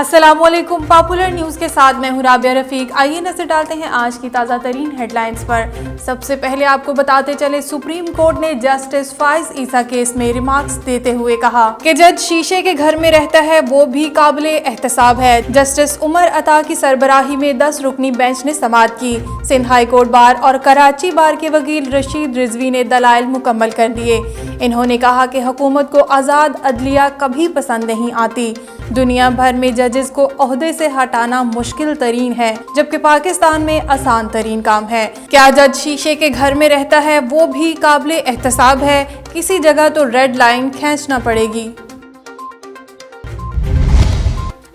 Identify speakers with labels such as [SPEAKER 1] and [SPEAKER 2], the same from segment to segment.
[SPEAKER 1] अस्सलामुअलैकुम। Popular news के साथ मैं हूं राबिया रफीक। आइए नजर डालते हैं आज की ताज़ा तरीन हेडलाइंस पर। सबसे पहले आपको बताते चले, सुप्रीम कोर्ट ने जस्टिस फाइज ईसा केस में रिमार्क्स देते हुए कहा कि जज शीशे के घर में रहता है वो भी काबिले एहतसाब है। जस्टिस उमर अता की सरबराही में 10 रुकनी बेंच ने समाअत की। सिंध हाई कोर्ट बार और कराची बार के वकील रशीद रिजवी ने दलाइल मुकम्मल कर दिए। इन्होंने कहा कि हुकूमत को आज़ाद अदलिया कभी पसंद नहीं आती। दुनिया भर में जजेस को ओहदे से हटाना मुश्किल तरीन है, जबकि पाकिस्तान में आसान तरीन काम है। क्या जज शीशे के घर में रहता है वो भी काबिले एहतसाब है? किसी जगह तो रेड लाइन खींचना पड़ेगी।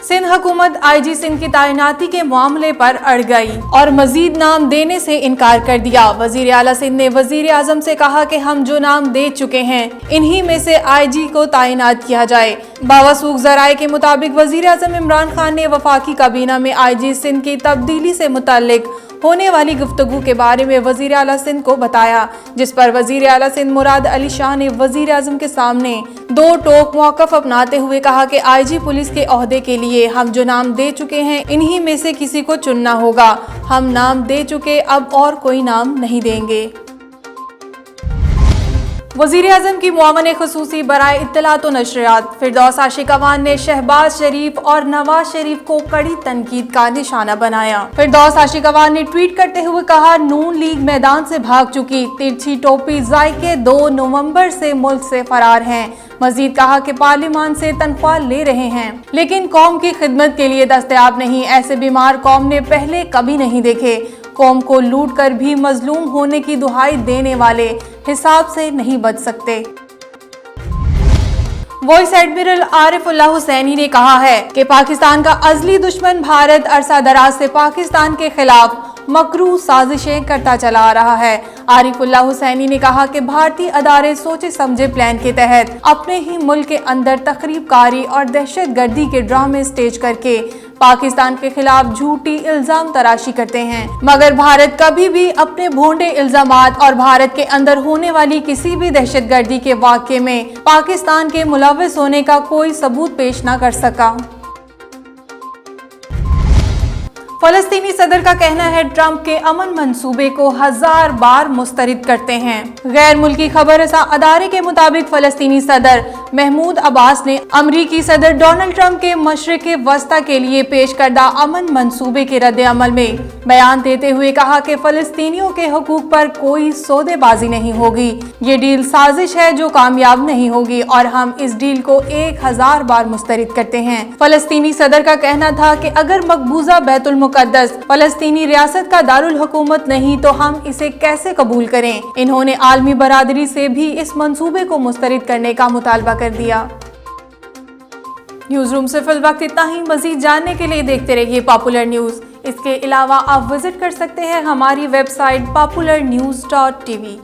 [SPEAKER 1] सिंध हुकूमत आईजी सिंध की तैनाती के मामले पर अड़ गई और मजीद नाम देने से इनकार कर दिया। वजीर आला सिंध ने वजीर आजम से कहा कि हम जो नाम दे चुके हैं इन्हीं में से आईजी को तैनात किया जाए। बावसूख जराए के मुताबिक वजीर आजम इमरान खान ने वफाकी काबीना में आईजी सिंध की तब्दीली से मुताल्लिक होने वाली गुफ्तगू के बारे में वजीर आला सिंध को बताया, जिस पर वजीर आला सिंध मुराद अली शाह ने वजीर आजम के सामने दो टोक मौक़िफ़ अपनाते हुए कहा कि आईजी पुलिस के ओहदे के लिए हम जो नाम दे चुके हैं इन्हीं में से किसी को चुनना होगा। हम नाम दे चुके, अब और कोई नाम नहीं देंगे। वज़ीर आज़म की मुआवन ख़ुसूसी बराए इत्तलात व नशरियात फिरदौस आशिकवान ने शहबाज शरीफ और नवाज शरीफ को कड़ी तनकीद का निशाना बनाया। फिरदौस आशिकवान ने ट्वीट करते हुए कहा, नून लीग मैदान से भाग चुकी, तिरछी टोपी ज़ायके 2 नवंबर से मुल्क से फरार हैं। मजीद कहा कि पार्लिमान से तनख्वाह ले रहे हैं लेकिन कौम की खिदमत के लिए दस्तयाब नहीं। ऐसे बीमार कौम ने पहले कभी नहीं देखे। कौम को लूट कर भी मजलूम होने की दुहाई देने वाले हिसाब से नहीं बच सकते। वॉइस एडमिरल आरिफुल्लाह हुसैनी ने कहा है कि पाकिस्तान का अज़ली दुश्मन भारत अरसा दराज से पाकिस्तान के खिलाफ मकरू साजिशें करता चला आ रहा है। आरिफुल्लाह हुसैनी ने कहा कि भारतीय अदारे सोचे समझे प्लान के तहत अपने ही मुल्क के अंदर तखरीबकारी और दहशतगर्दी के ड्रामे स्टेज करके पाकिस्तान के खिलाफ झूठी इल्जाम तराशी करते हैं, मगर भारत कभी भी अपने भोंडे इल्जामात और भारत के अंदर होने वाली किसी भी दहशतगर्दी के वाक़े में पाकिस्तान के मुलव्विस होने का कोई सबूत पेश न कर सका। फलस्तीनी सदर का कहना है ट्रंप के अमन मंसूबे को 1000 बार मुस्तरद करते हैं। गैर मुल्की खबर रसा अदारे के मुताबिक फलस्तीनी सदर महमूद अब्बास ने अमरीकी सदर डोनाल्ड ट्रंप के मशरिक़ वस्ता के लिए पेश करदा अमन मंसूबे के रद्द अमल में बयान देते हुए कहा कि फलस्तीनियों के हकूक पर कोई सौदेबाजी नहीं होगी। ये डील साजिश है जो कामयाब नहीं होगी और हम इस डील को 1000 बार मुस्तरद करते हैं। फलस्तीनी सदर का कहना था कि अगर मकबूजा बैतुल मुक़द्दस फलस्तीनी रियासत का दारुल हुकूमत नहीं तो हम इसे कैसे कबूल करें। इन्होंने आलमी बरादरी से भी इस मंसूबे को मुस्तरद करने का मुतालबा कर दिया। न्यूज रूम से फिल वक्त इतना ही। मजीद जानने के लिए देखते रहिए पॉपुलर न्यूज। इसके अलावा आप विजिट कर सकते हैं हमारी वेबसाइट popularnews.tv।